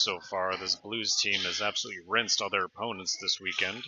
So far, this Blues team has absolutely rinsed all their opponents this weekend.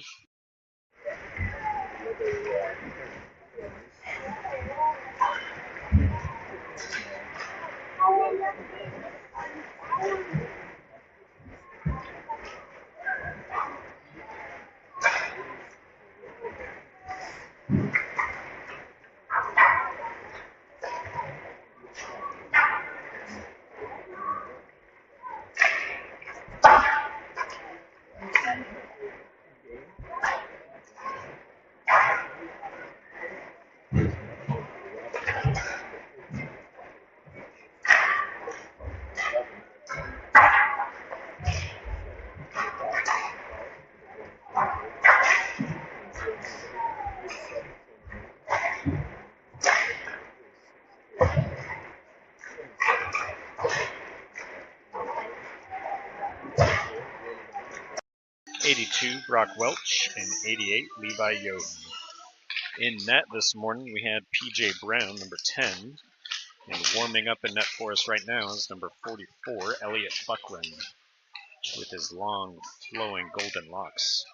'82 Brock Welch and '88 Levi Yoden. In net this morning we had PJ Brown, number 10, and warming up in net for us right now is number 44 Elliot Buckland with his long flowing golden locks.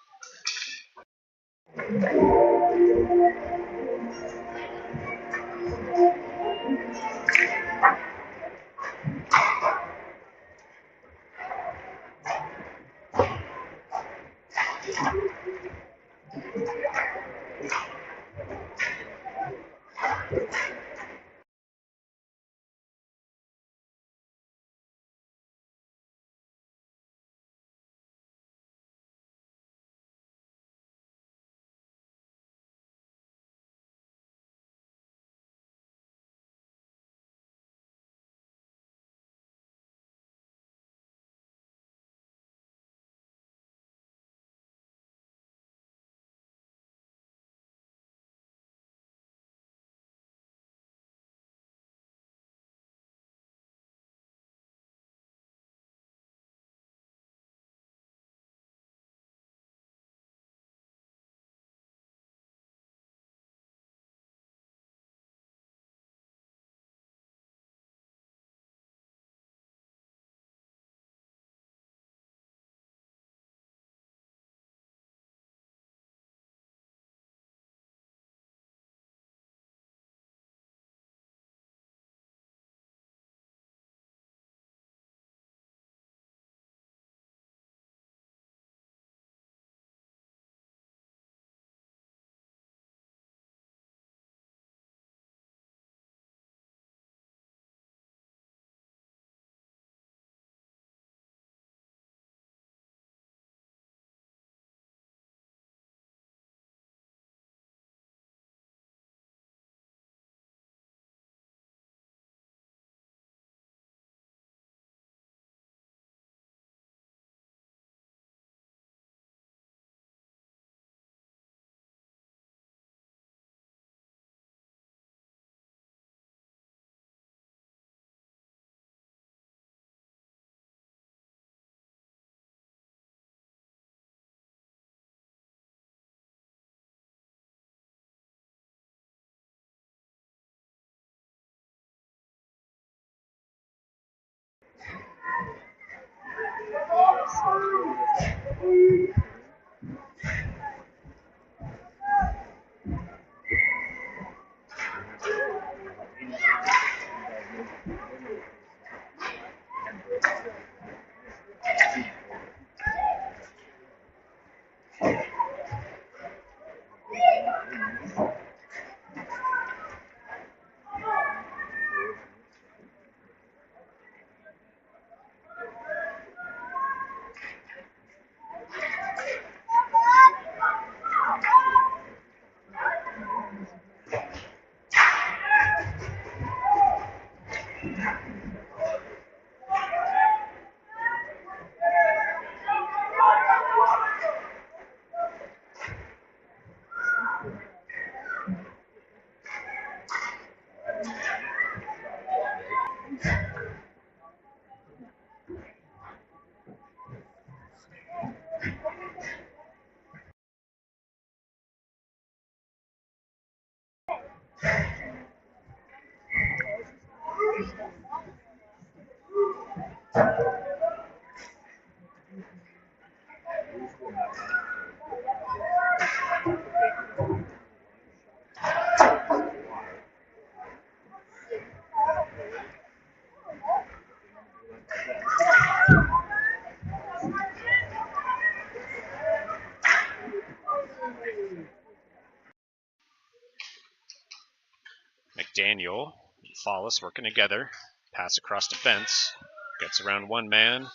McDaniel and Follis working together. Pass across to Bentz. Gets around one man.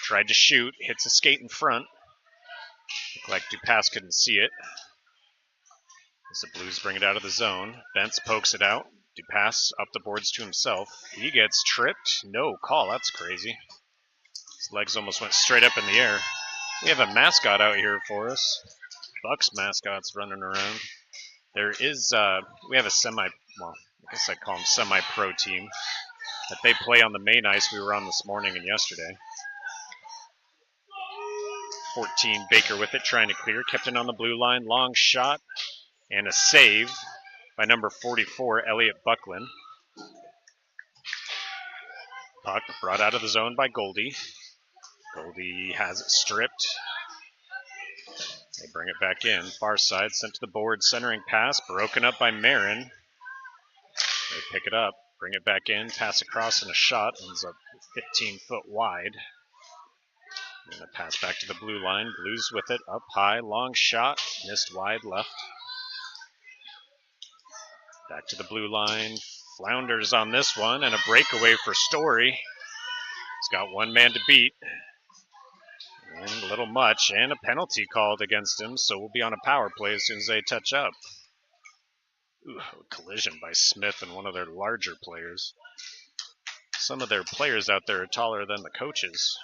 Tried to shoot. Hits a skate in front. Looked like Dupas couldn't see it. As the Blues bring it out of the zone. Bentz pokes it out. Dupas up the boards to himself. He gets tripped. No call. That's crazy. His legs almost went straight up in the air. We have a mascot out here for us. Bucs mascots running around. There is, we have a I guess I'd call them semi-pro team that they play on the main ice we were on this morning and yesterday. 14, Baker with it, trying to clear. Kept it on the blue line. Long shot and a save by number 44, Elliot Buckland. Puck brought out of the zone by Goldie. Goldie has it stripped. They bring it back in. Far side, sent to the board, centering pass, broken up by Marin. They pick it up, bring it back in, pass across, and a shot. Ends up 15-foot wide. And a pass back to the blue line. Blues with it, up high, long shot, missed wide left. Back to the blue line. Flounders on this one, and a breakaway for Story. He's got one man to beat. And a little much, and a penalty called against him, so we'll be on a power play as soon as they touch up. Ooh, a collision by Smith and one of their larger players. Some of their players out there are taller than the coaches.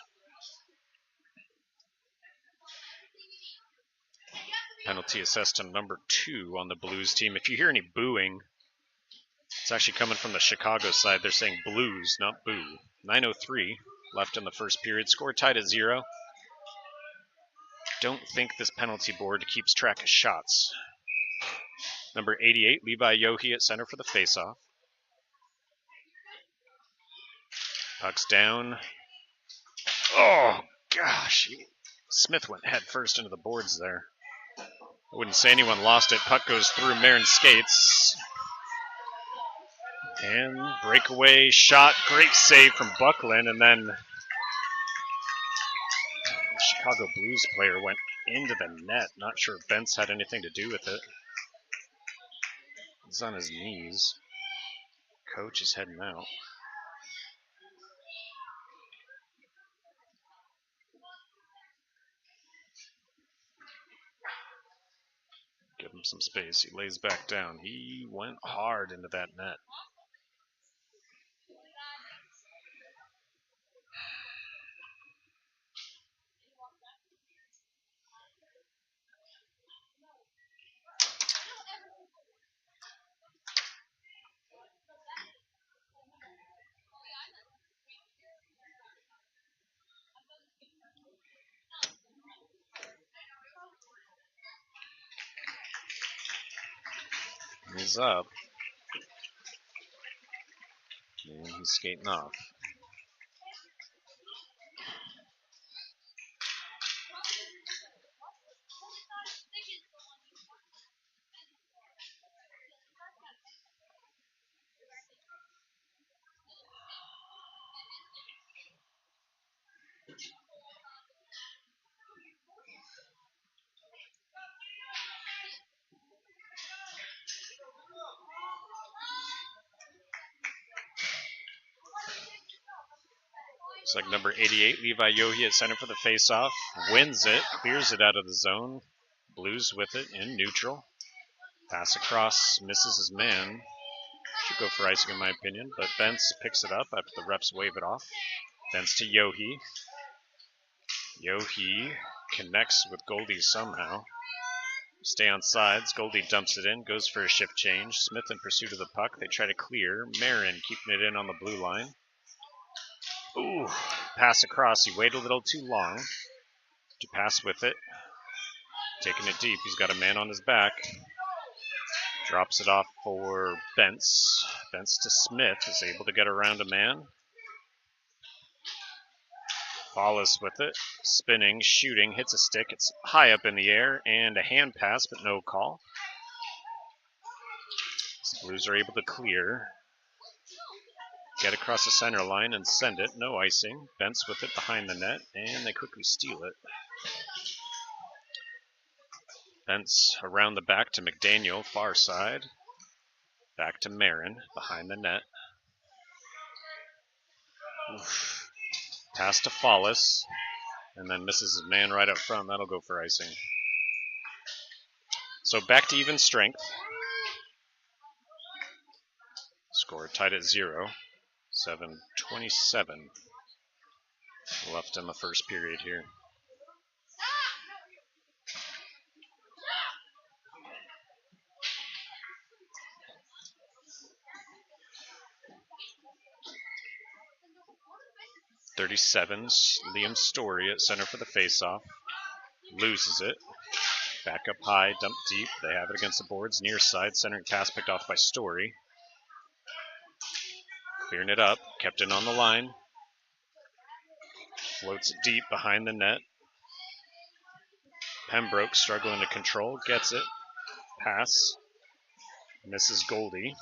Penalty assessed to number 2 on the Blues team. If you hear any booing, it's actually coming from the Chicago side. They're saying Blues, not boo. 9:03 left in the first period. Score tied at 0. Don't think this penalty board keeps track of shots. Number 88, Levi Yohe at center for the faceoff. Puck's down. Oh, gosh. Smith went head first into the boards there. I wouldn't say anyone lost it. Puck goes through Marin's skates. And breakaway shot. Great save from Buckland. And then the Chicago Blues player went into the net. Not sure if Bentz had anything to do with it. He's on his knees. Coach is heading out. Give him some space. He lays back down. He went hard into that net. He's up. And he's skating off. Looks like number 88, Levi Yohe at center for the faceoff. Wins it, clears it out of the zone. Blues with it in neutral. Pass across, misses his man. Should go for icing in my opinion, but Bentz picks it up after the refs wave it off. Bentz to Yohe. Yohe connects with Goldie somehow. Stay on sides. Goldie dumps it in, goes for a shift change. Smith in pursuit of the puck. They try to clear. Marin keeping it in on the blue line. Ooh, pass across. He waited a little too long to pass with it. Taking it deep. He's got a man on his back. Drops it off for Bentz. Bentz to Smith. Is able to get around a man. Follis with it. Spinning, shooting, hits a stick. It's high up in the air. And a hand pass, but no call. The Blues are able to clear. Get across the center line and send it. No icing. Bentz with it behind the net, and they quickly steal it. Bentz around the back to McDaniel, far side. Back to Marin, behind the net. Oof. Pass to Follis, and then misses his man right up front. That'll go for icing. So back to even strength. Score tied at 0. 7:27 left in the first period here. .37's Liam Story at center for the faceoff. Loses it. Back up high, dump deep. They have it against the boards. Near side, centering pass picked off by Story. Clearing it up. Kept in on the line. Floats it deep behind the net. Pembroke struggling to control. Gets it. Pass. Misses Goldie.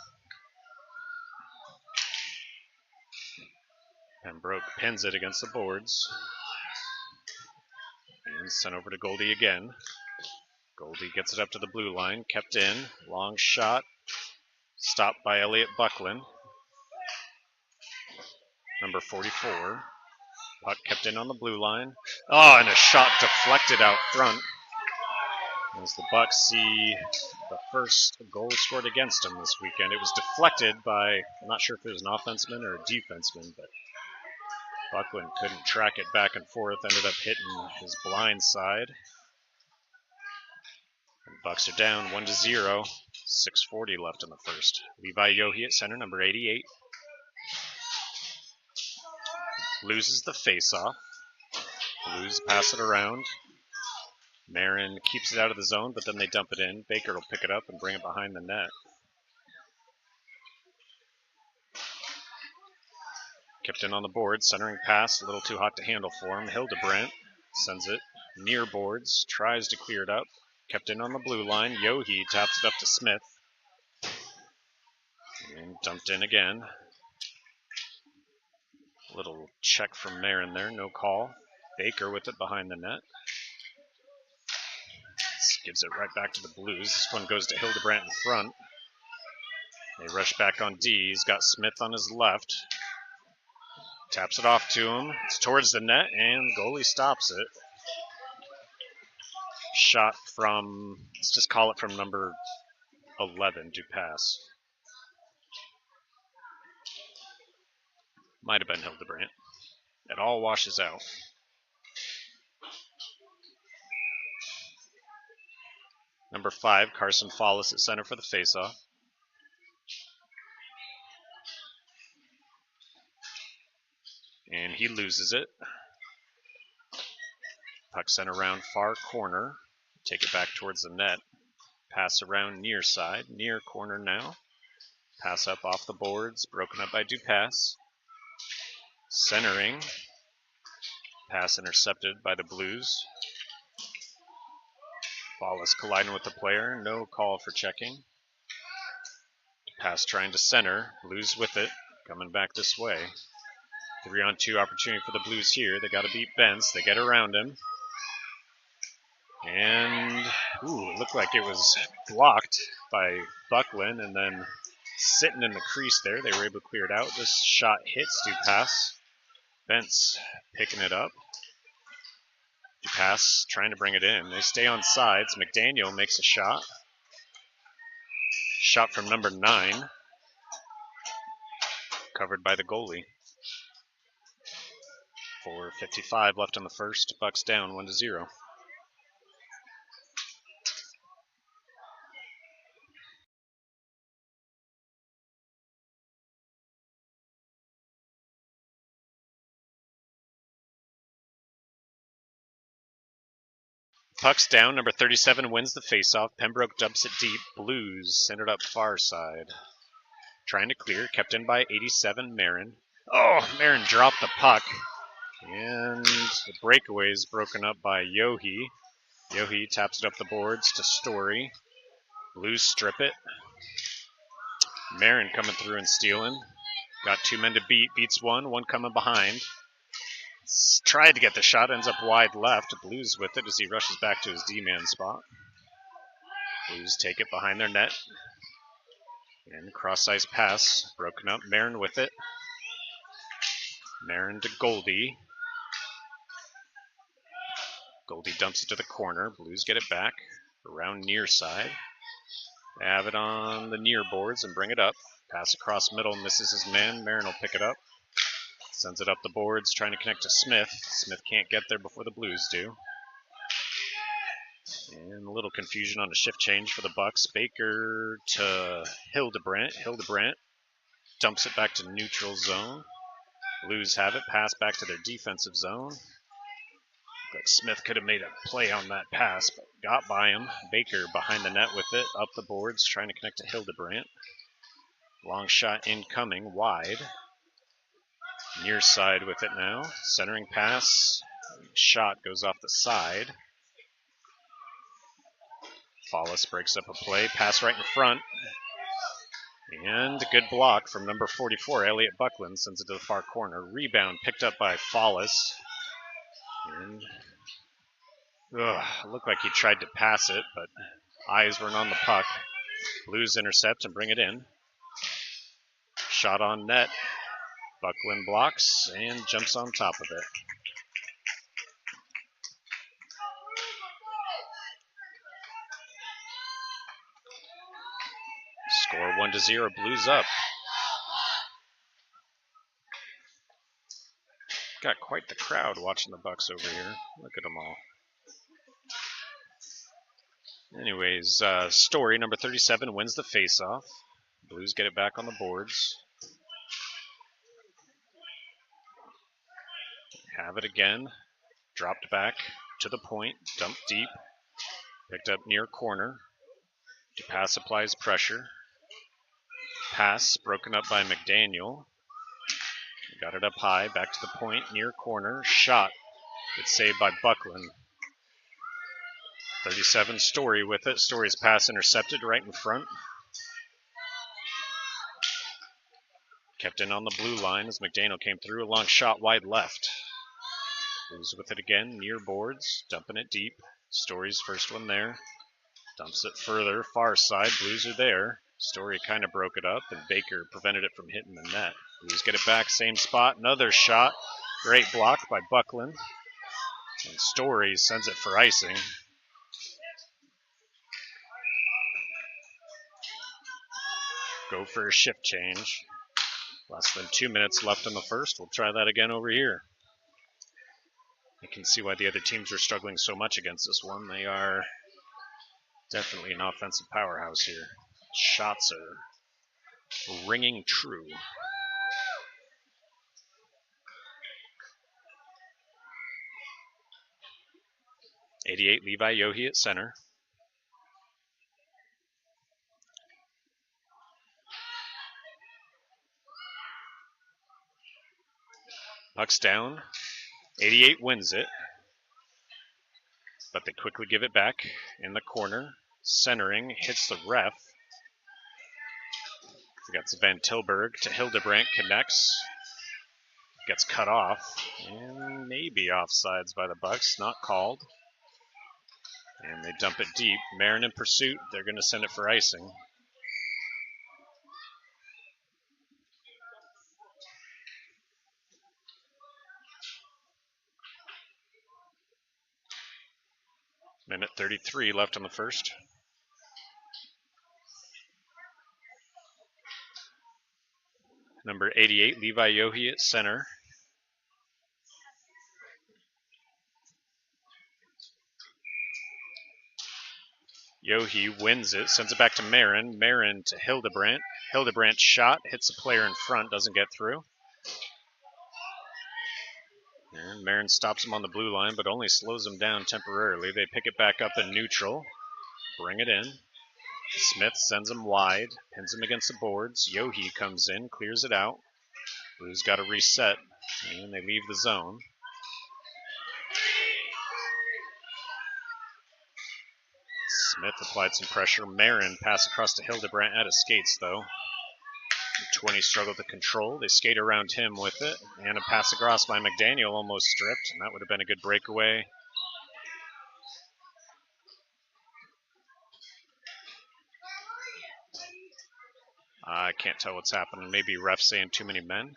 Pembroke pins it against the boards. And sent over to Goldie again. Goldie gets it up to the blue line. Kept in. Long shot. Stopped by Elliot Buckland. Number 44. Puck kept in on the blue line. Oh, and a shot deflected out front. As the Bucs see the first goal scored against them this weekend. It was deflected by, I'm not sure if it was an offenseman or a defenseman, but Buckland couldn't track it back and forth. Ended up hitting his blind side. And Bucs are down 1-0. 6:40 left in the first. Levi Yohe at center, number 88. Loses the faceoff. Blues pass it around. Marin keeps it out of the zone, but then they dump it in. Baker will pick it up and bring it behind the net. Kept in on the board, centering pass, a little too hot to handle for him. Hildebrandt sends it near boards, tries to clear it up. Kept in on the blue line. Yohe taps it up to Smith. And dumped in again. Little check from Marin there, no call. Baker with it behind the net. Gives it right back to the Blues. This one goes to Hildebrandt in front. They rush back on D. He's got Smith on his left. Taps it off to him. It's towards the net, and the goalie stops it. Shot from, let's just call it from number 11, Dupass. Might have been Hildebrandt. It all washes out. Number 5, Carson Follis at center for the faceoff. And he loses it. Puck sent around far corner. Take it back towards the net. Pass around near side. Near corner now. Pass up off the boards. Broken up by Dupass. Centering. Pass intercepted by the Blues. Follis colliding with the player. No call for checking. Pass trying to center. Blues with it. Coming back this way. 3-on-2 opportunity for the Blues here. They got to beat Bentz. They get around him. And, it looked like it was blocked by Buckland. And then sitting in the crease there, they were able to clear it out. This shot hits Dupass. Bentz picking it up. Dupass trying to bring it in. They stay on sides. McDaniel makes a shot. Shot from number 9. Covered by the goalie. 4:55 left in the first. Bucs down 1-0. Puck's down. Number 37 wins the faceoff. Pembroke dumps it deep. Blues send it up far side. Trying to clear. Kept in by 87, Marin. Oh, Marin dropped the puck. And the breakaway is broken up by Yohe. Yohe taps it up the boards to Story. Blues strip it. Marin coming through and stealing. Got 2 men to beat. Beats one coming behind. Tried to get the shot, ends up wide left. Blues with it as he rushes back to his D-man spot. Blues take it behind their net. And cross-ice pass, broken up. Marin with it. Marin to Goldie. Goldie dumps it to the corner. Blues get it back. Around near side. They have it on the near boards and bring it up. Pass across middle, misses his man. Marin will pick it up. Sends it up the boards, trying to connect to Smith. Smith can't get there before the Blues do. And a little confusion on a shift change for the Bucs. Baker to Hildebrandt. Hildebrandt dumps it back to neutral zone. Blues have it. Pass back to their defensive zone. Like Smith could have made a play on that pass, but got by him. Baker behind the net with it. Up the boards, trying to connect to Hildebrandt. Long shot incoming, wide. Near side with it now. Centering pass. Shot goes off the side. Follis breaks up a play. Pass right in front. And a good block from number 44, Elliot Buckland, sends it to the far corner. Rebound picked up by Follis. And looked like he tried to pass it, but eyes weren't on the puck. Blues intercept and bring it in. Shot on net. Buckland blocks and jumps on top of it. Score 1-0, Blues up. Got quite the crowd watching the Bucs over here. Look at them all. Anyways, Story, number 37, wins the faceoff. Blues get it back on the boards. Have it again. Dropped back to the point. Dumped deep. Picked up near corner. DePass applies pressure. Pass broken up by McDaniel. Got it up high. Back to the point. Near corner. Shot. It's saved by Buckland. 37, Story with it. Story's pass intercepted right in front. Kept in on the blue line as McDaniel came through. A long shot wide left. Blues with it again. Near boards. Dumping it deep. Story's first one there. Dumps it further. Far side. Blues are there. Story kind of broke it up, and Baker prevented it from hitting the net. Blues get it back. Same spot. Another shot. Great block by Buckland. And Story sends it for icing. Go for a shift change. Less than 2 minutes left in the first. We'll try that again over here. You can see why the other teams are struggling so much against this one. They are definitely an offensive powerhouse here. Shots are ringing true. '88 Levi Yohe at center. Puck's down. 88 wins it. But they quickly give it back in the corner. Centering, hits the ref. We got Van Tilburg to Hildebrandt, connects. Gets cut off. And maybe offsides by the Bucs, not called. And they dump it deep. Marin in pursuit. They're going to send it for icing. Minute 33 left on the first. Number 88, Levi Yohe at center. Yohe wins it, sends it back to Marin. Marin to Hildebrandt. Hildebrandt's shot hits a player in front, doesn't get through. And Marin stops him on the blue line, but only slows him down temporarily. They pick it back up in neutral. Bring it in. Smith sends him wide, pins him against the boards. Yohe comes in, clears it out. Blues got to reset, and they leave the zone. Smith applied some pressure. Marin pass across to Hildebrandt out of skates, though. 20 struggled to control. They skate around him with it. And a pass across by McDaniel, almost stripped, and that would have been a good breakaway. I can't tell what's happening. Maybe ref saying too many men.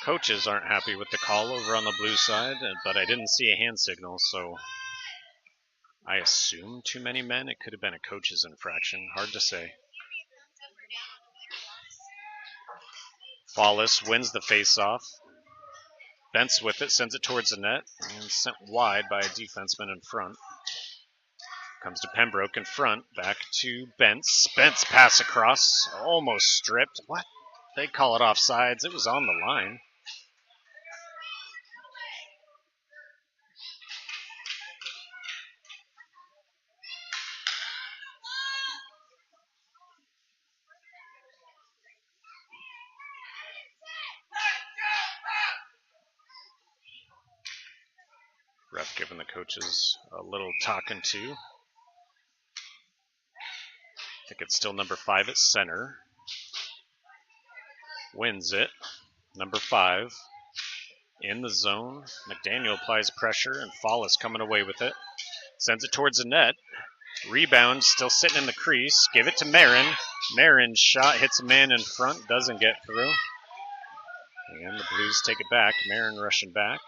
Coaches aren't happy with the call over on the blue side, but I didn't see a hand signal, so I assume too many men. It could have been a coach's infraction. Hard to say. Fallis wins the face-off. Bentz with it, sends it towards the net, and sent wide by a defenseman in front. Comes to Pembroke in front, back to Bentz. Bentz pass across, almost stripped. What? They call it offsides. It was on the line. Ref giving the coaches a little talking to. I think it's still number 5 at center. Wins it. Number 5 in the zone. McDaniel applies pressure, and Fallis coming away with it. Sends it towards the net. Rebound, still sitting in the crease. Give it to Marin. Marin's shot hits a man in front, doesn't get through. And the Blues take it back. Marin rushing back.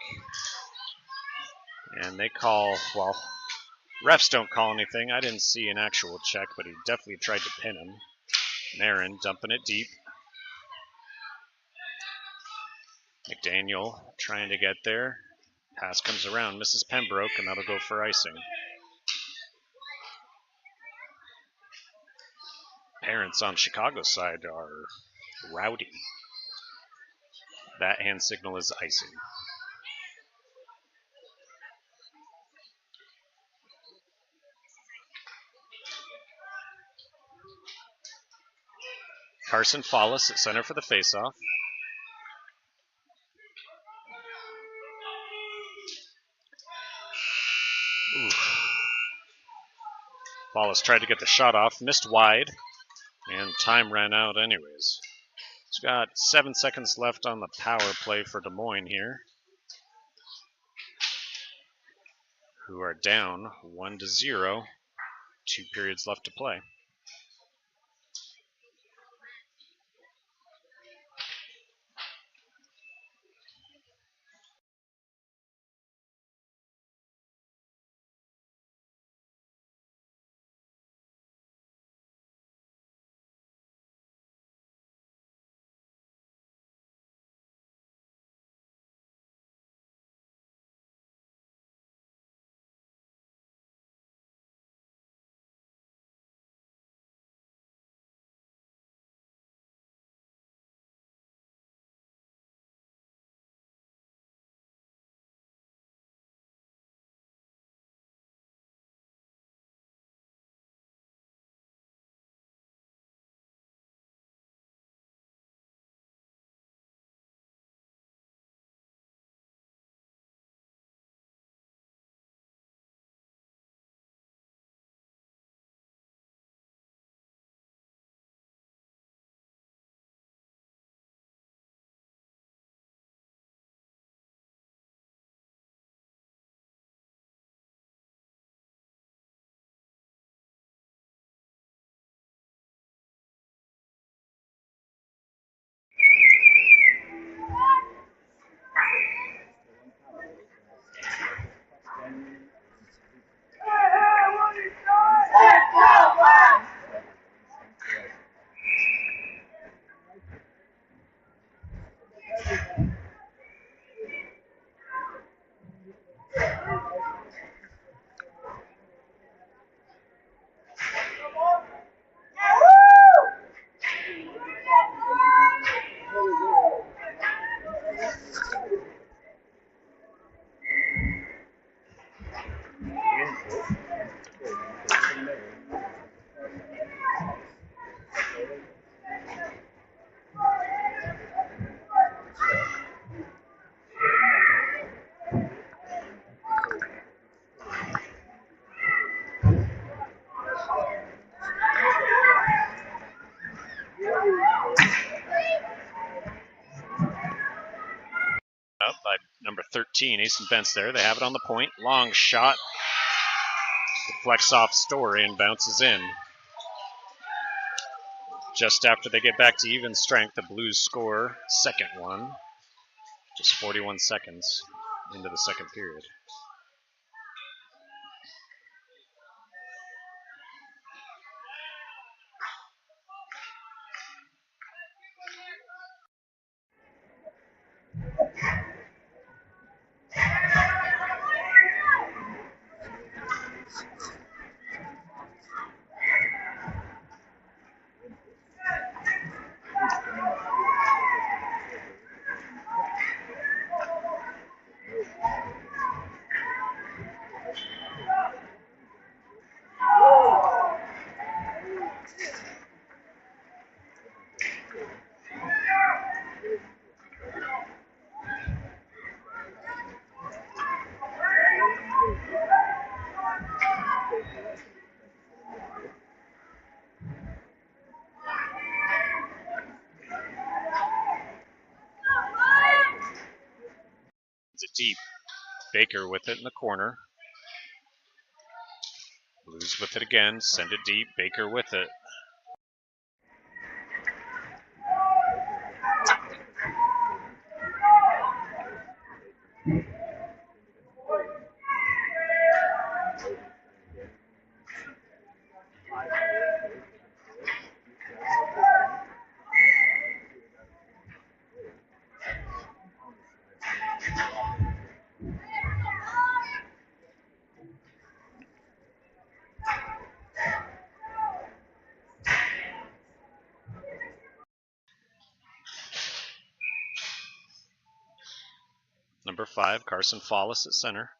And they call, well, refs don't call anything. I didn't see an actual check, but he definitely tried to pin him. Marin dumping it deep. McDaniel trying to get there. Pass comes around, misses Pembroke, and that'll go for icing. Parents on Chicago's side are rowdy. That hand signal is icing. Carson Fallis at center for the faceoff. Fallis tried to get the shot off, missed wide, and time ran out anyways. It's got 7 seconds left on the power play for Des Moines here, who are down 1-0. 2 periods left to play. 13. Ace and Bent's there. They have it on the point. Long shot. Deflects off Story and bounces in. Just after they get back to even strength, the Blues score second one. Just 41 seconds into the second period. It's deep. Baker with it in the corner. Blues with it again. Send it deep. Baker with it. Number 5, Carson Follis at center.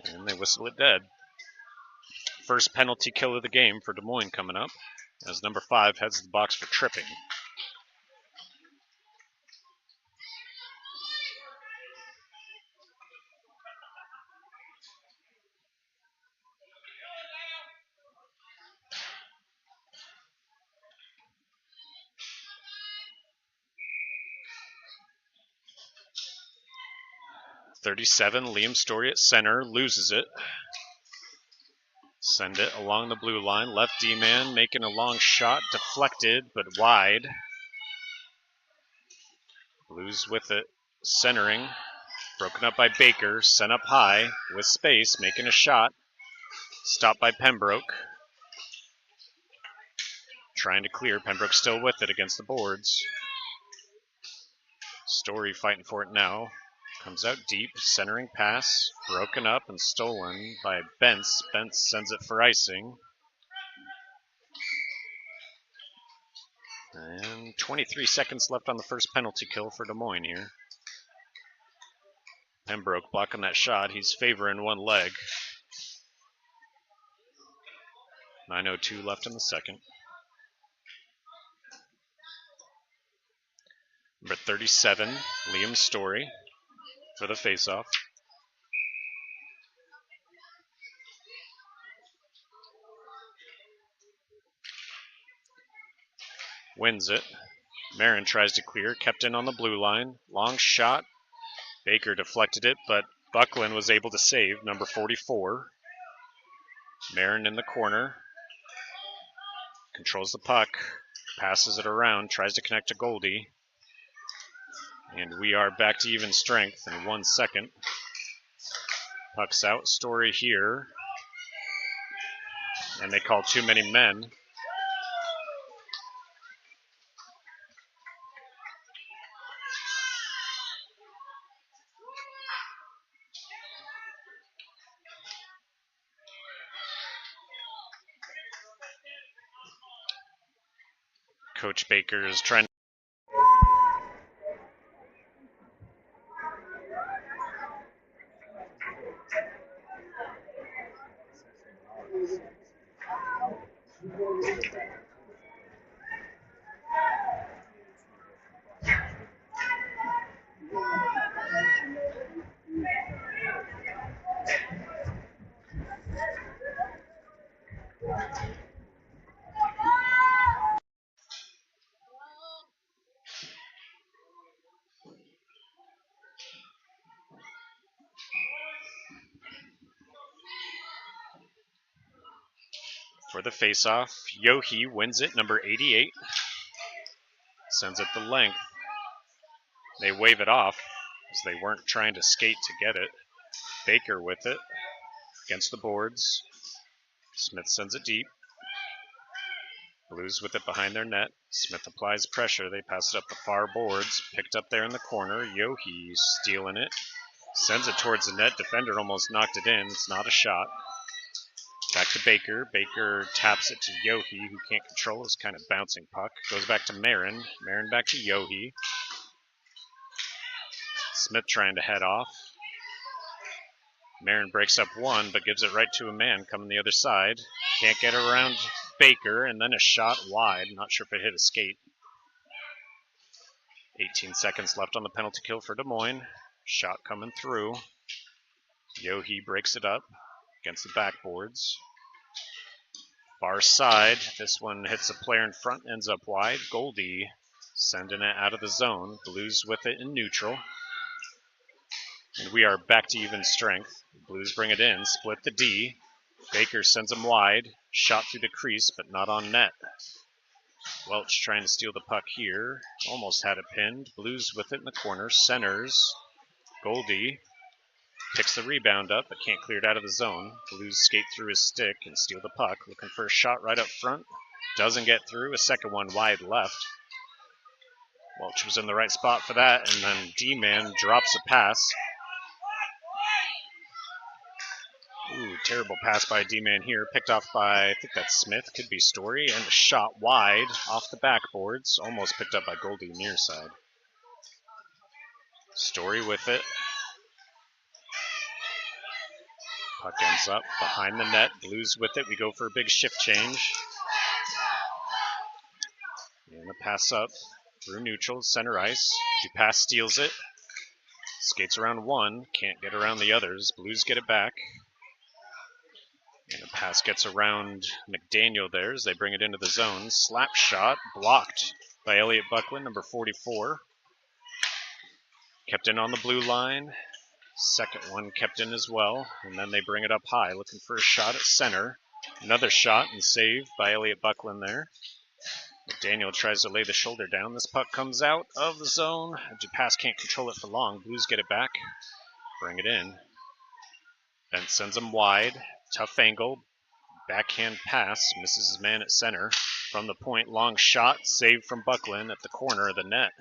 And they whistle it dead. First penalty kill of the game for Des Moines coming up, as number 5 heads to the box for tripping. .37, Liam Story at center, loses it. Send it along the blue line. Left D-man making a long shot, deflected, but wide. Blues with it, centering. Broken up by Baker, sent up high with space, making a shot. Stopped by Pembroke. Trying to clear, Pembroke still with it against the boards. Story fighting for it now. Comes out deep, centering pass, broken up and stolen by Bentz. Bentz sends it for icing. And 23 seconds left on the first penalty kill for Des Moines here. Pembroke blocking that shot. He's favoring one leg. 9:02 left in the second. Number 37, Liam Story for the faceoff. Wins it. Marin tries to clear, kept in on the blue line. Long shot. Baker deflected it, but Buckland was able to save, number 44. Marin in the corner. Controls the puck. Passes it around, tries to connect to Goldie. And we are back to even strength in 1 second. Puck's out. Story here. And they call too many men. Coach Baker is trying to for the faceoff. Yohe wins it, number 88. Sends it the length. They wave it off as they weren't trying to skate to get it. Baker with it against the boards. Smith sends it deep. Blues with it behind their net. Smith applies pressure. They pass it up the far boards. Picked up there in the corner. Yohe stealing it. Sends it towards the net. Defender almost knocked it in. It's not a shot. Back to Baker. Baker taps it to Yohe, who can't control this kind of bouncing puck. Goes back to Marin. Marin back to Yohe. Smith trying to head off. Marin breaks up one, but gives it right to a man coming the other side. Can't get around Baker, and then a shot wide. Not sure if it hit a skate. 18 seconds left on the penalty kill for Des Moines. Shot coming through. Yohe breaks it up against the backboards. Far side. This one hits a player in front, ends up wide. Goldie sending it out of the zone. Blues with it in neutral. And we are back to even strength. Blues bring it in, split the D. Baker sends him wide. Shot through the crease, but not on net. Welch trying to steal the puck here. Almost had it pinned. Blues with it in the corner. Centers. Goldie picks the rebound up, but can't clear it out of the zone. Blues skate through his stick and steal the puck. Looking for a shot right up front. Doesn't get through. A second one wide left. Welch was in the right spot for that, and then D-Man drops a pass. Ooh, terrible pass by D-Man here. Picked off by, I think that's Smith, could be Story, and a shot wide off the backboards. Almost picked up by Goldie near side. Story with it. Puck ends up behind the net. Blues with it. We go for a big shift change. And the pass up through neutral, center ice. Dupas steals it. Skates around one. Can't get around the others. Blues get it back. And the pass gets around McDaniel there as they bring it into the zone. Slap shot blocked by Elliot Buckland, number 44. Kept in on the blue line. Second one kept in as well. And then they bring it up high, looking for a shot at center. Another shot and saved by Elliot Buckland there. McDaniel tries to lay the shoulder down. This puck comes out of the zone. Dupas can't control it for long. Blues get it back. Bring it in. Bent sends him wide. Tough angle. Backhand pass. Misses his man at center. From the point, long shot. Saved from Buckland at the corner of the net.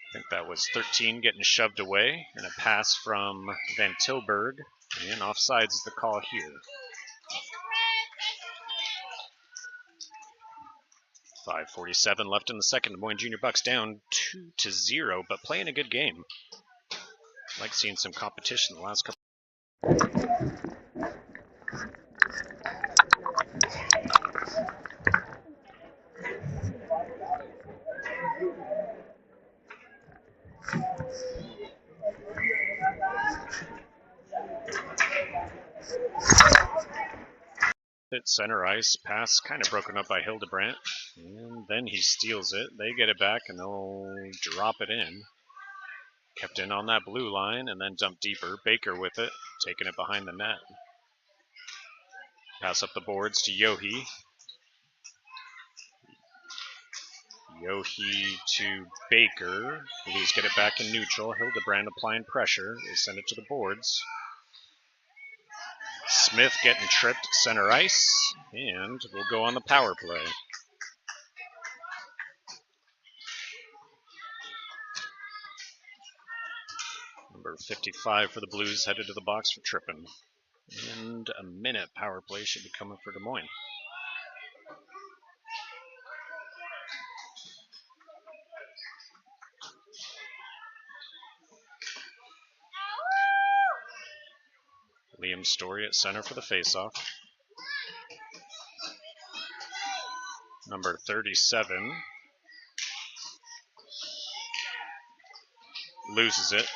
I think that was 13 getting shoved away. And a pass from Van Tilburg. And offsides is the call here. 5:47 left in the second. Des Moines Junior Bucs down 2-0, but playing a good game. I like seeing some competition the last couple. Hit center ice, pass kind of broken up by Hildebrandt, and then he steals it. They get it back and they'll drop it in. Kept in on that blue line and then dumped deeper. Baker with it, taking it behind the net. Pass up the boards to Yohe. Yohe to Baker. Blues get it back in neutral. Hildebrandt applying pressure. They send it to the boards. Smith getting tripped center ice, and we'll go on the power play. Number 55 for the Blues headed to the box for tripping. And a minute power play should be coming for Des Moines. Liam Story at center for the faceoff. Number 37 loses it.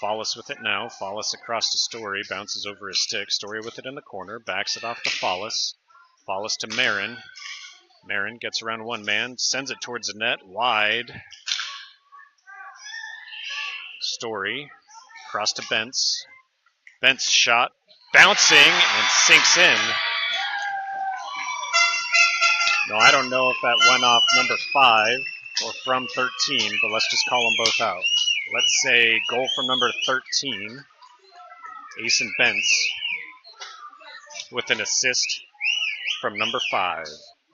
Follis with it now. Follis across to Story. Bounces over his stick. Story with it in the corner. Backs it off to Follis. Follis to Marin. Marin gets around one man. Sends it towards the net. Wide. Story. Across to Bentz. Bentz shot. Bouncing and sinks in. No, I don't know if that went off number 5 or from 13, but let's just call them both out. Let's say goal from number 13, Asen Bentz, with an assist from number 5,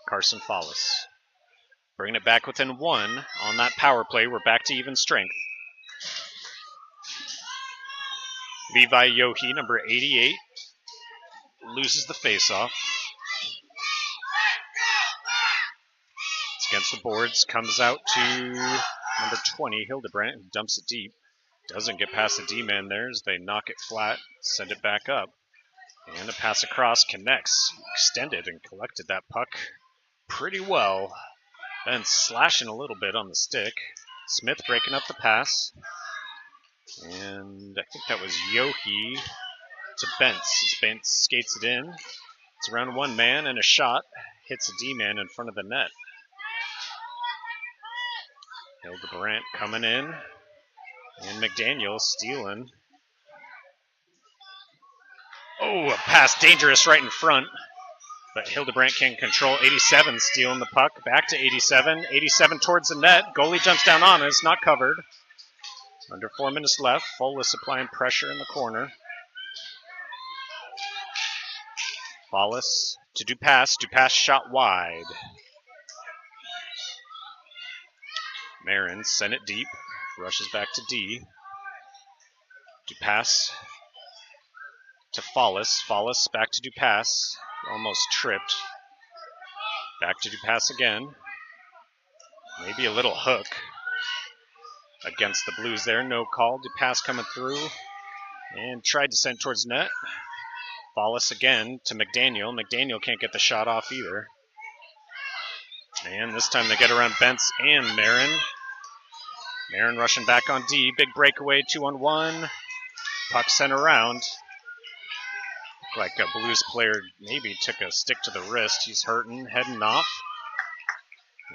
Carson Follis. Bringing it back within 1 on that power play. We're back to even strength. Levi Yohe, number 88, loses the faceoff. It's against the boards, comes out to number 20, Hildebrandt, who dumps it deep. Doesn't get past the D-man there as they knock it flat, send it back up. And a pass across connects. Extended and collected that puck pretty well. Then slashing a little bit on the stick. Smith breaking up the pass. And I think that was Yohe to Bentz. As Bentz skates it in. It's around one man and a shot. Hits a D-man in front of the net. Hildebrandt coming in. And McDaniel stealing. Oh, a pass dangerous right in front. But Hildebrandt can control. 87 stealing the puck. Back to 87. 87 towards the net. Goalie jumps down on it. It's not covered. Under 4 minutes left. Follis applying pressure in the corner. Follis to Dupass. Dupass shot wide. Marin sent it deep. Rushes back to D. Dupass to Follis. Follis back to Dupass. Almost tripped. Back to Dupass again. Maybe a little hook against the Blues there. No call. Dupass coming through. And tried to send towards net. Follis again to McDaniel. McDaniel can't get the shot off either. And this time they get around Bentz and Marin. Marin rushing back on D. Big breakaway, 2-on-1. Puck sent around. Like a Blues player maybe took a stick to the wrist. He's hurting, heading off.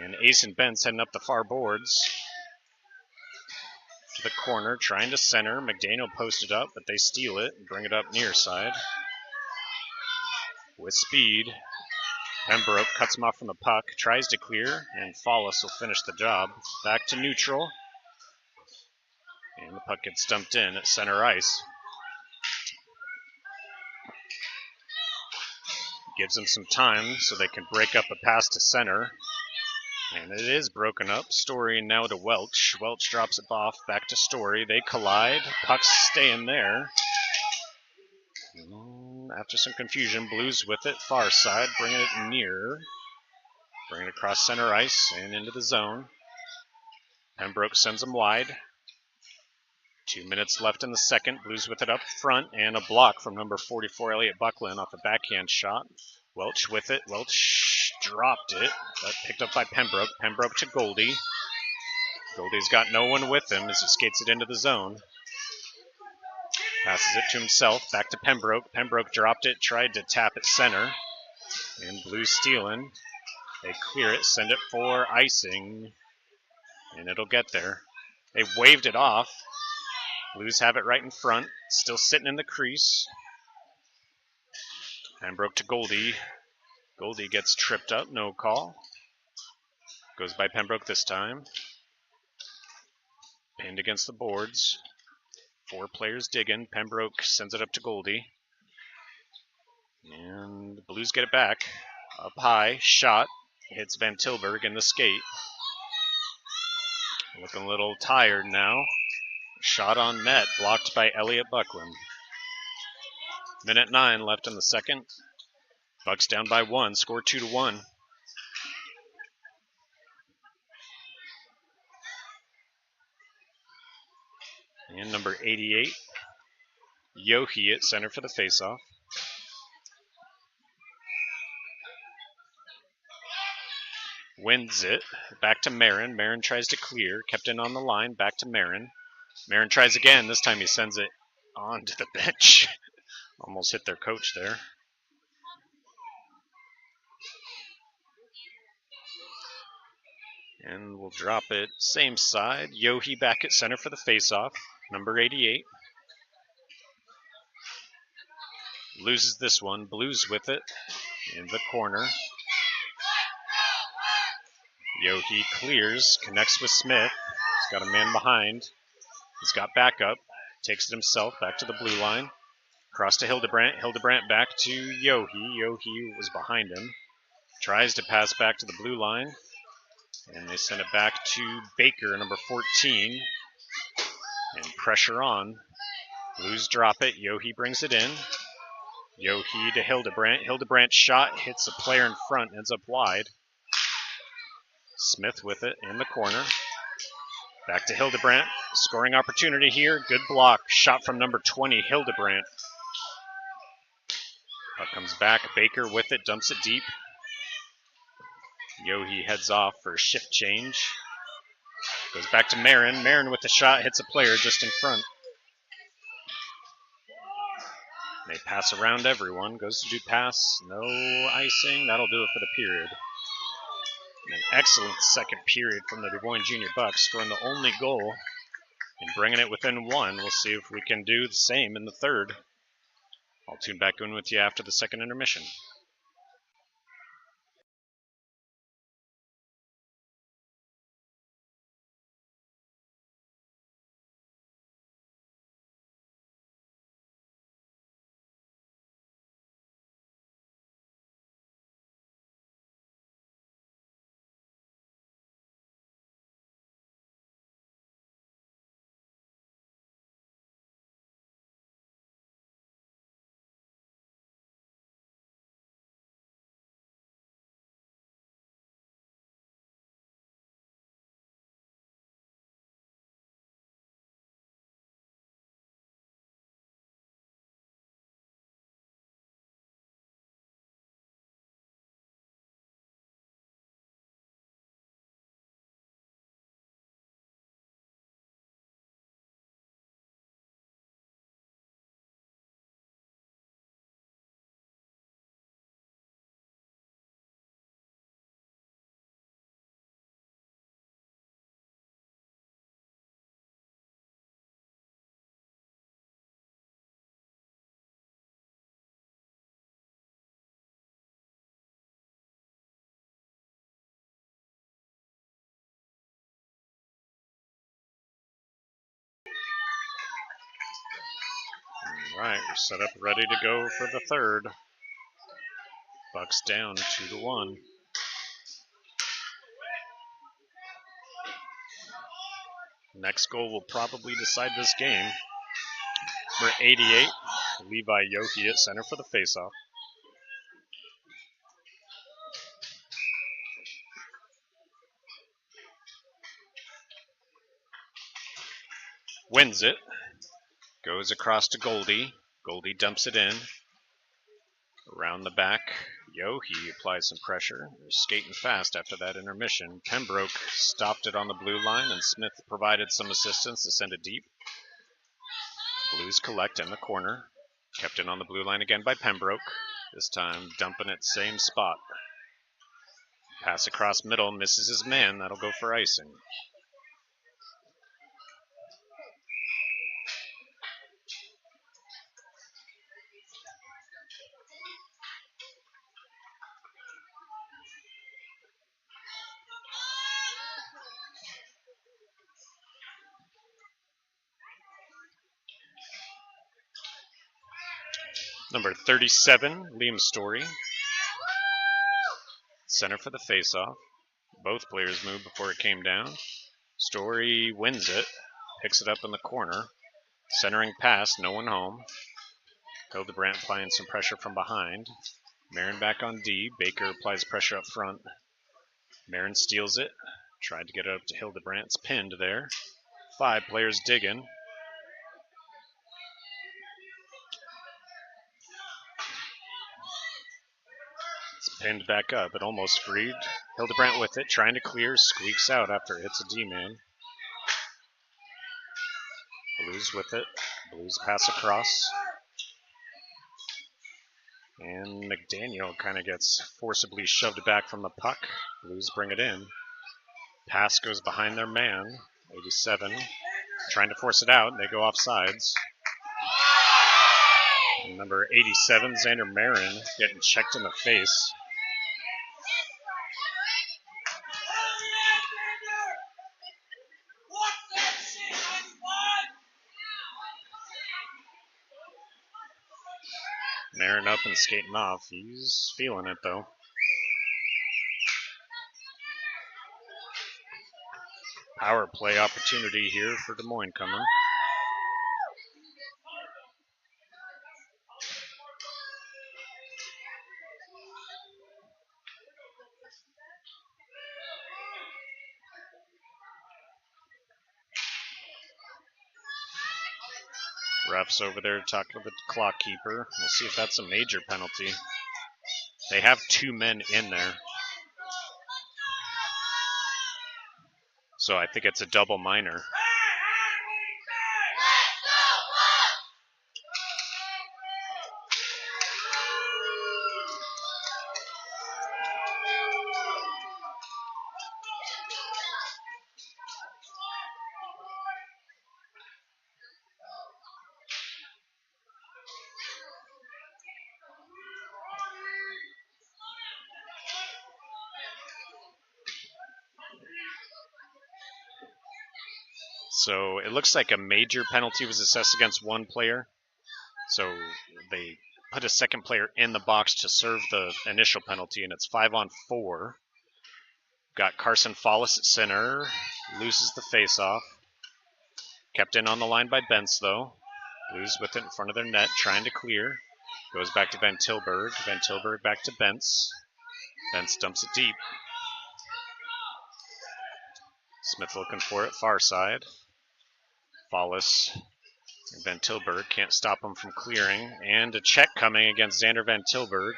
And Asen Bentz heading up the far boards. To the corner, trying to center. McDaniel posted up, but they steal it and bring it up near side. With speed. Pembroke cuts him off from the puck, tries to clear, and Follis will finish the job. Back to neutral. And the puck gets dumped in at center ice. Gives them some time so they can break up a pass to center. And it is broken up. Story now to Welch. Welch drops it off, back to Story. They collide. Puck's staying there. After some confusion, Blues with it. Far side, bringing it near. Bringing it across center ice and into the zone. Pembroke sends them wide. 2 minutes left in the second. Blues with it up front, and a block from number 44, Elliot Buckland, off a backhand shot. Welch with it. Welch dropped it, but picked up by Pembroke. Pembroke to Goldie. Goldie's got no one with him as he skates it into the zone. Passes it to himself. Back to Pembroke. Pembroke dropped it, tried to tap it center. And Blues stealing. They clear it, send it for icing. And it'll get there. They waved it off. Blues have it right in front. Still sitting in the crease. Pembroke to Goldie. Goldie gets tripped up. No call. Goes by Pembroke this time. Pinned against the boards. 4 players digging. Pembroke sends it up to Goldie. And the Blues get it back. Up high. Shot. Hits Van Tilburg in the skate. Looking a little tired now. Shot on net. Blocked by Elliot Buckland. Minute 9 left in the second. Bucks down by 1. Score 2-1. And number 88, Yohi at center for the faceoff. Wins it. Back to Marin. Marin tries to clear. Kept in on the line. Back to Marin. Marin tries again. This time he sends it on to the bench. Almost hit their coach there. And we'll drop it. Same side. Yohi back at center for the faceoff. Number 88. Loses this one. Blues with it in the corner. Yohi clears. Connects with Smith. He's got a man behind. He's got backup. Takes it himself back to the blue line. Across to Hildebrandt. Hildebrandt back to Yohi. Yohi was behind him. Tries to pass back to the blue line. And they send it back to Baker, number 14. And pressure on. Blues drop it. Yohi brings it in. Yohi to Hildebrandt. Hildebrandt's shot hits a player in front, ends up wide. Smith with it in the corner. Back to Hildebrandt. Scoring opportunity here. Good block. Shot from number 20, Hildebrandt. Puck comes back. Baker with it. Dumps it deep. Yohi heads off for a shift change. Goes back to Marin. Marin with the shot. Hits a player just in front. They pass around everyone. Goes to do pass. No icing. That'll do it for the period. An excellent second period from the Des Moines Junior Bucs, scoring the only goal and bringing it within one. We'll see if we can do the same in the third. I'll tune back in with you after the second intermission. All right, we're set up, ready to go for the third. Bucks down 2-1. Next goal will probably decide this game. Number 88, Levi Yohi at center for the faceoff. Wins it. Goes across to Goldie. Goldie dumps it in. Around the back, Yohi applies some pressure. They're skating fast after that intermission. Pembroke stopped it on the blue line, and Smith provided some assistance to send it deep. Blues collect in the corner. Kept in on the blue line again by Pembroke. This time dumping it same spot. Pass across middle, misses his man. That'll go for icing. Number 37, Liam Story. Center for the faceoff. Both players moved before it came down. Story wins it. Picks it up in the corner. Centering pass, no one home. Hildebrandt applying some pressure from behind. Marin back on D. Baker applies pressure up front. Marin steals it. Tried to get it up to Hildebrandt. It's pinned there. 5 players digging. Pinned back up, but almost freed. Hildebrandt with it, trying to clear, squeaks out after it hits a D-man. Blues with it. Blues pass across. And McDaniel kind of gets forcibly shoved back from the puck. Blues bring it in. Pass goes behind their man. 87. Trying to force it out. They go off sides. And number 87, Xander Marin, getting checked in the face. Marin up and skating off. He's feeling it, though. Power play opportunity here for Des Moines coming. Refs over there talking to the clock keeper. We'll see if that's a major penalty. They have 2 men in there. So I think it's a double minor. So it looks like a major penalty was assessed against one player. So they put a second player in the box to serve the initial penalty, and it's 5-on-4. Got Carson Follis at center. Loses the faceoff. Kept in on the line by Bentz, though. Blues with it in front of their net, trying to clear. Goes back to Van Tilburg. Van Tilburg back to Bentz. Bentz dumps it deep. Smith looking for it, far side. Follis and Van Tilburg can't stop him from clearing. And a check coming against Xander Van Tilburg.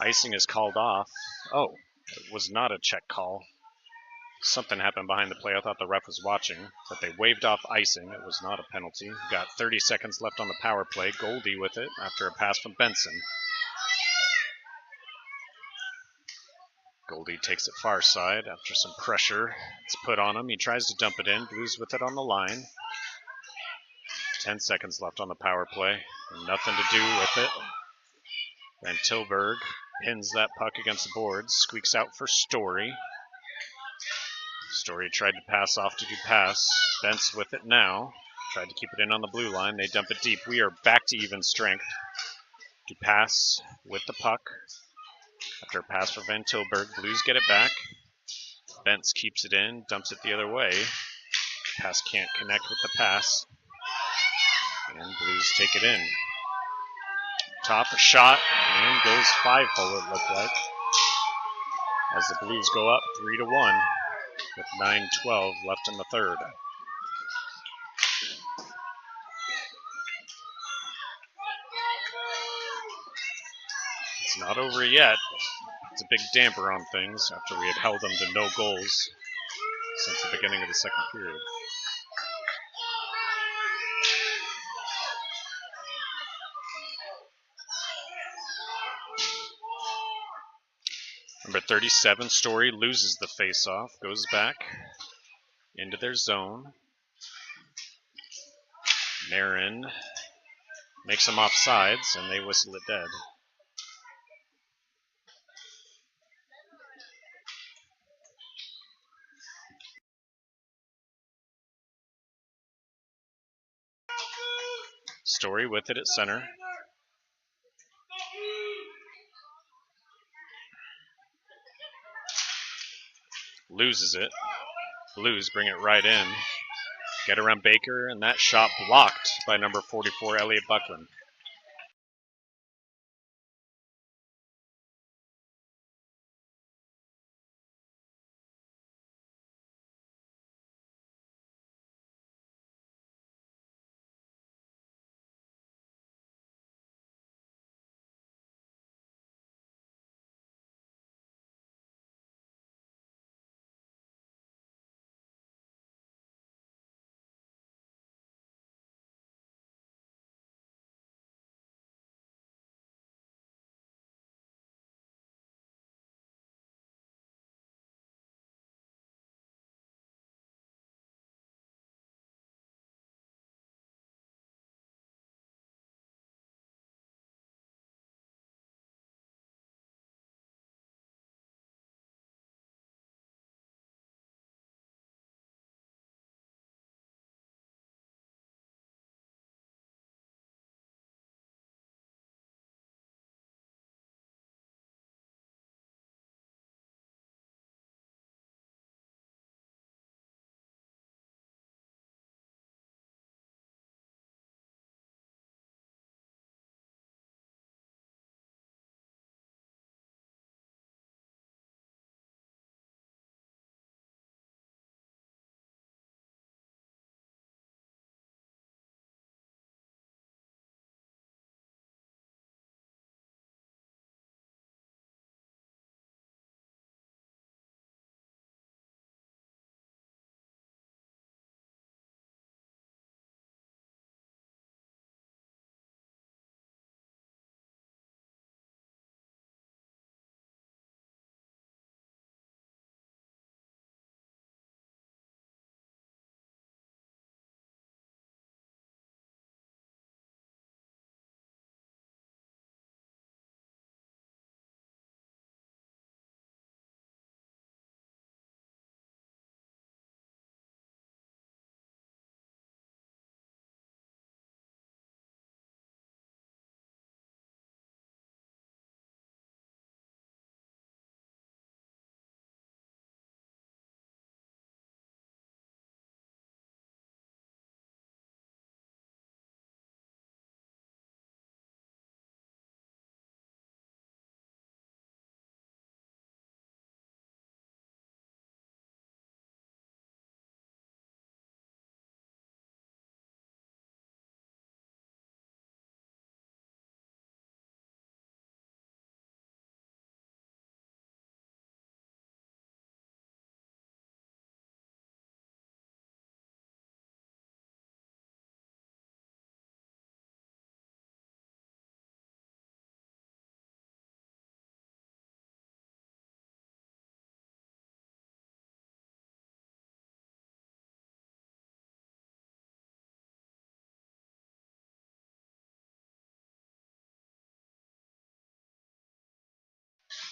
Icing is called off. Oh, it was not a check call. Something happened behind the play. I thought the ref was watching, but they waved off icing. It was not a penalty. Got 30 seconds left on the power play. Goldie with it after a pass from Benson. Goldie takes it far side after some pressure. It's put on him. He tries to dump it in. Blues with it on the line. 10 seconds left on the power play. Nothing to do with it. Van Tilburg pins that puck against the boards. Squeaks out for Story. Story tried to pass off to Dupass. Bentz with it now. Tried to keep it in on the blue line. They dump it deep. We are back to even strength. Dupass with the puck. After a pass for Van Tilburg, Blues get it back. Bentz keeps it in, dumps it the other way. Pass can't connect with the pass. And Blues take it in. Top shot and goes 5-hole, it looked like. As the Blues go up 3-1 with 9:12 left in the third. It's not over yet. It's a big damper on things after we had held them to no goals since the beginning of the second period. Number 37, Story, loses the faceoff, goes back into their zone. Marin makes them off sides, and they whistle it dead. Story with it at center. Loses it. Blues bring it right in. Get around Baker, and that shot blocked by number 44, Elliot Buckland.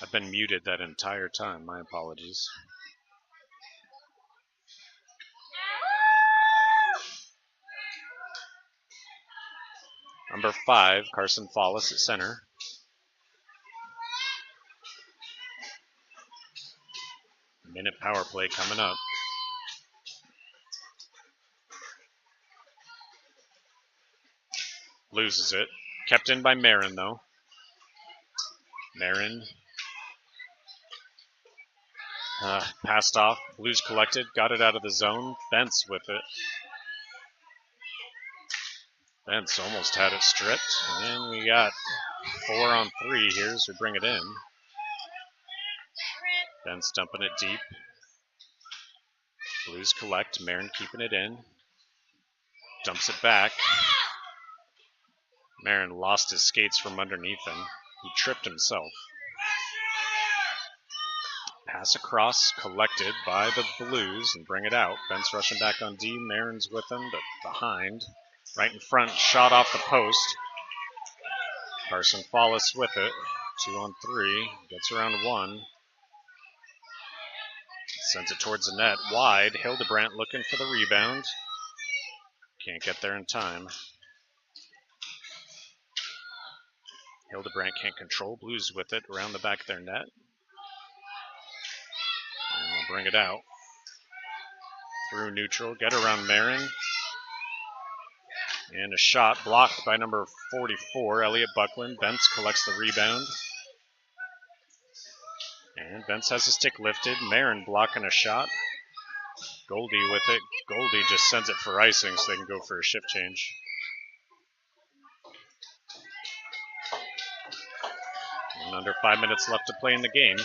I've been muted that entire time. My apologies. Number 5, Carson Follis at center. Minute power play coming up. Loses it. Kept in by Marin, though. Marin passed off. Blues collected. Got it out of the zone. Bentz with it. Bentz almost had it stripped. And then we got 4 on 3 here as we bring it in. Bentz dumping it deep. Blues collect. Marin keeping it in. Dumps it back. Marin lost his skates from underneath him. He tripped himself. Pass across, collected by the Blues, and bring it out. Bentz rushing back on D. Marin's with him, but behind. Right in front, shot off the post. Carson Follis with it. 2 on 3. Gets around 1. Sends it towards the net. Wide. Hildebrandt looking for the rebound. Can't get there in time. Hildebrandt can't control. Blues with it around the back of their net. And they'll bring it out. Through neutral. Get around Marin. And a shot blocked by number 44, Elliot Buckland. Bentz collects the rebound. And Bentz has his stick lifted. Marin blocking a shot. Goldie with it. Goldie just sends it for icing so they can go for a shift change. And under 5 minutes left to play in the game.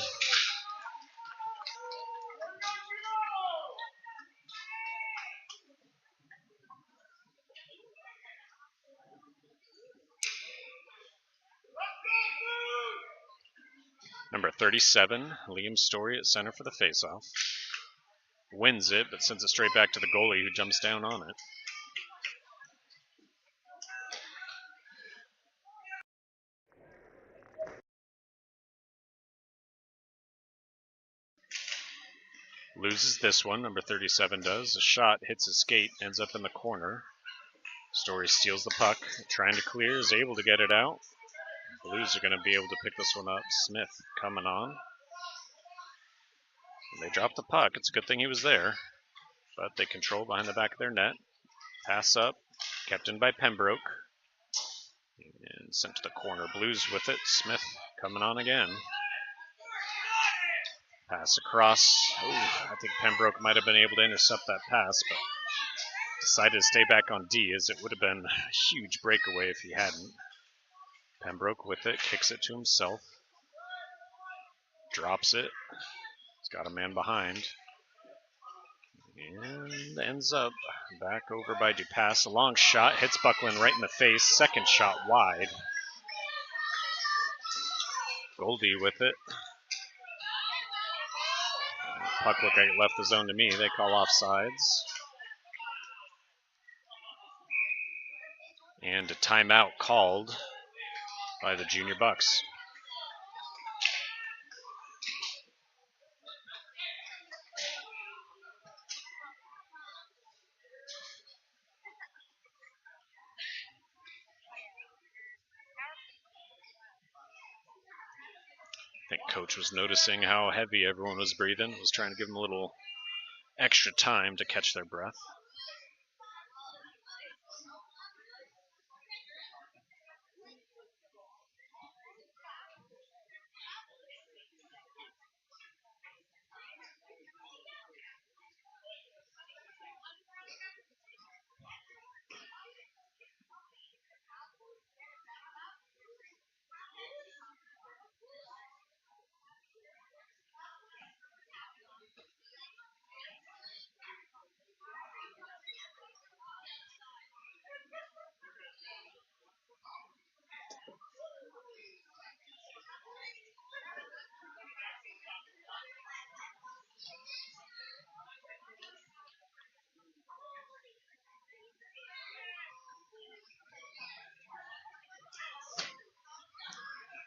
Number 37, Liam Story at center for the faceoff. Wins it, but sends it straight back to the goalie who jumps down on it. Loses this one, number 37 does. A shot hits his skate, ends up in the corner. Story steals the puck, trying to clear, is able to get it out. Blues are going to be able to pick this one up. Smith coming on. They dropped the puck. It's a good thing he was there. But they control behind the back of their net. Pass up. Kept in by Pembroke. And sent to the corner. Blues with it. Smith coming on again. Pass across. Ooh, I think Pembroke might have been able to intercept that pass, but decided to stay back on D, as it would have been a huge breakaway if he hadn't. Pembroke with it, kicks it to himself. Drops it. He's got a man behind. And ends up back over by Dupass. A long shot, hits Buckland right in the face. Second shot wide. Goldie with it. Puck looked like it left the zone to me. They call offsides. And a timeout called by the Junior Bucs. I think Coach was noticing how heavy everyone was breathing. Was trying to give them a little extra time to catch their breath.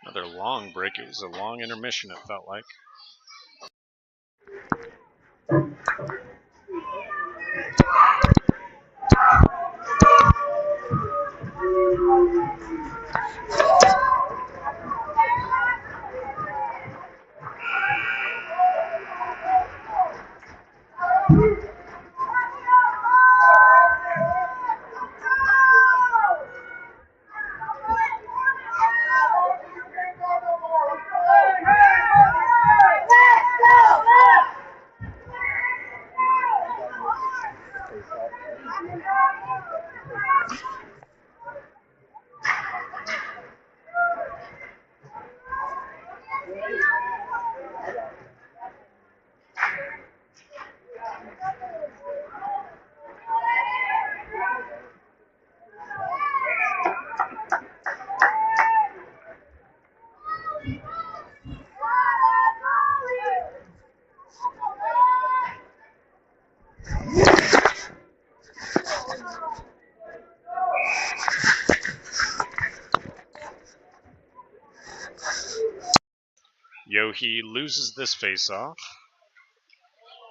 Another long break. It was a long intermission, it felt like. Yohi loses this face-off.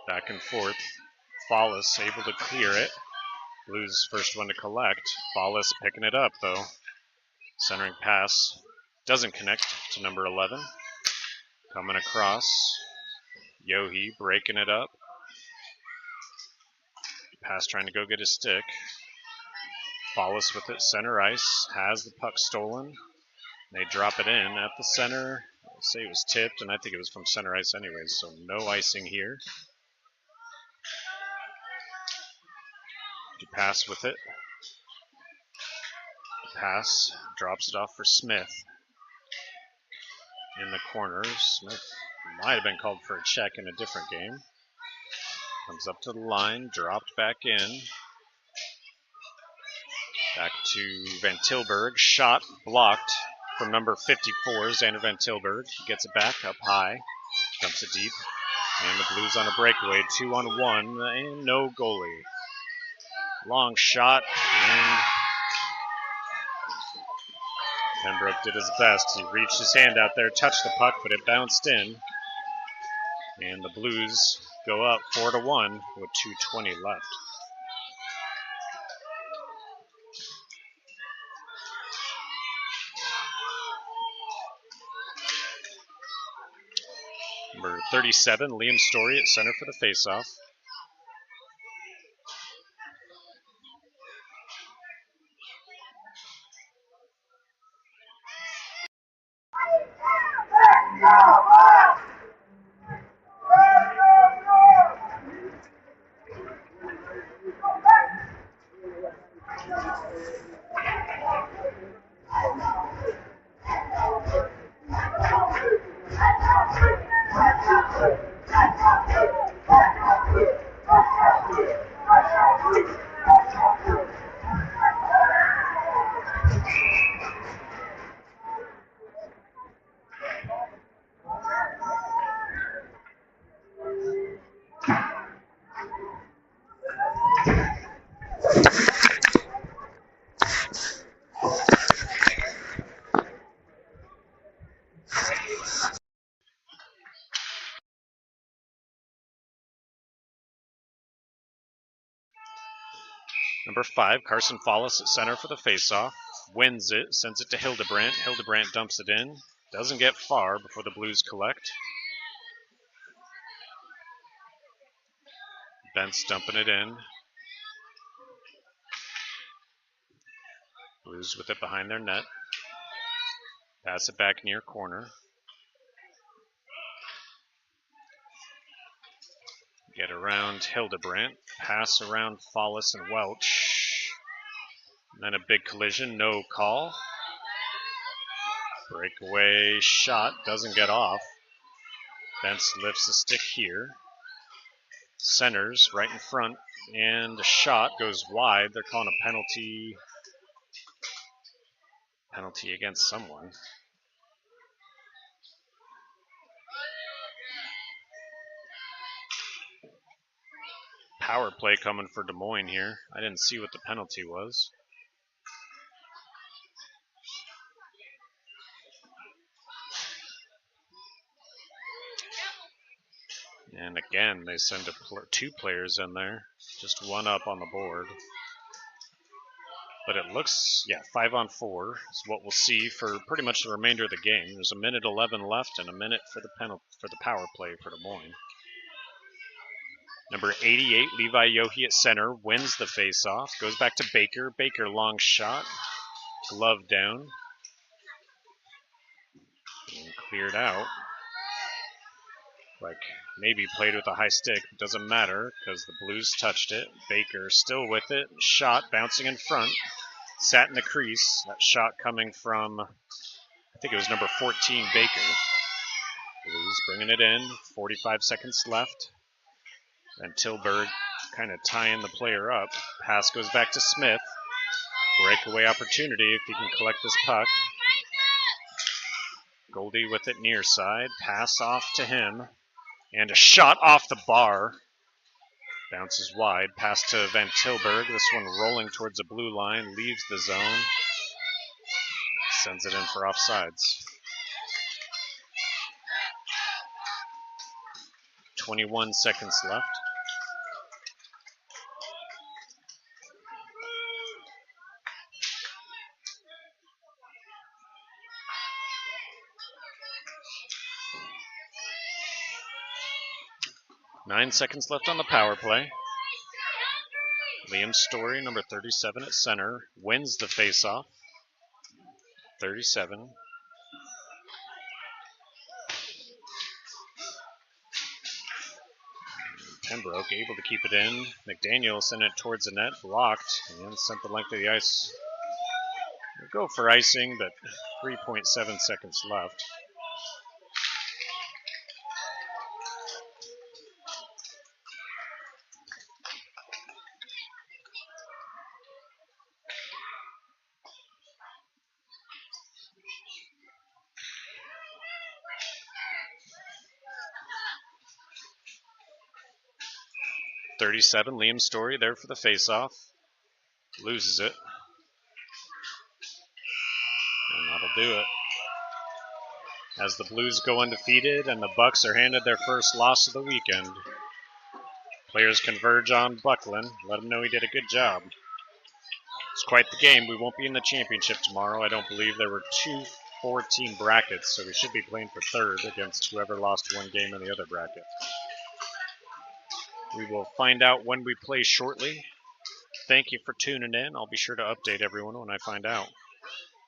Back and forth. Fallis able to clear it. Blues first one to collect. Fallis picking it up, though. Centering pass doesn't connect to number 11. Coming across. Yohi breaking it up. Pass trying to go get his stick. Fallis with it, center ice. Has the puck stolen. They drop it in at the center. I'll say it was tipped, and I think it was from center ice anyways, so no icing here. Pass with it. Pass drops it off for Smith. In the corner, Smith might have been called for a check in a different game. Comes up to the line, dropped back in. Back to Van Tilburg. Shot blocked from number 54, Xander Van Tilburg. He gets it back up high. Dumps it deep. And the Blues on a breakaway. 2-on-1 and no goalie. Long shot. And Pembroke did his best. He reached his hand out there, touched the puck, but it bounced in. And the Blues go up 4-1 with 2:20 left. Number 37, Liam Story at center for the faceoff. Number 5, Carson Fallis at center for the faceoff. Wins it, sends it to Hildebrandt. Hildebrandt dumps it in. Doesn't get far before the Blues collect. Bent's dumping it in. Blues with it behind their net. Pass it back near corner. Get around Hildebrandt. Pass around Fallis and Welch. And then a big collision, no call. Breakaway shot, doesn't get off. Bentz lifts the stick here. Centers right in front, and the shot goes wide. They're calling a penalty. Penalty against someone. Power play coming for Des Moines here. I didn't see what the penalty was. And again, they send two players in there, just one up on the board. But it looks, 5-on-4 is what we'll see for pretty much the remainder of the game. There's 1:11 left and a minute for the power play for Des Moines. Number 88, Levi Yohe at center, wins the faceoff. Goes back to Baker. Baker, long shot. Glove down. And cleared out. Like maybe played with a high stick. It doesn't matter because the Blues touched it. Baker still with it. Shot bouncing in front. Sat in the crease. That shot coming from, I think it was number 14, Baker. Blues bringing it in. 45 seconds left. And Tilburg kind of tying the player up. Pass goes back to Smith. Breakaway opportunity if he can collect this puck. Goldie with it near side. Pass off to him. And a shot off the bar. Bounces wide. Pass to Van Tilburg. This one rolling towards the blue line. Leaves the zone. Sends it in for offsides. 21 seconds left. Nine seconds left on the power play. Liam Story, number 37 at center, wins the faceoff. 37. Pembroke able to keep it in. McDaniel sent it towards the net, blocked, and sent the length of the ice. We'll go for icing, but 3.7 seconds left. .37, Liam Story there for the faceoff. Loses it. And that'll do it. As the Blues go undefeated and the Bucs are handed their first loss of the weekend. Players converge on Buckland. Let him know he did a good job. It's quite the game. We won't be in the championship tomorrow. I don't believe there were 2 4-team brackets, so we should be playing for third against whoever lost one game in the other bracket. We will find out when we play shortly. Thank you for tuning in. I'll be sure to update everyone when I find out.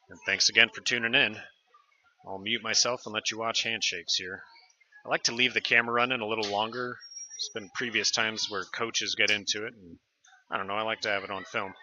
And thanks again for tuning in. I'll mute myself and let you watch handshakes here. I like to leave the camera running a little longer. There's been previous times where coaches get into it, and I don't know, I like to have it on film.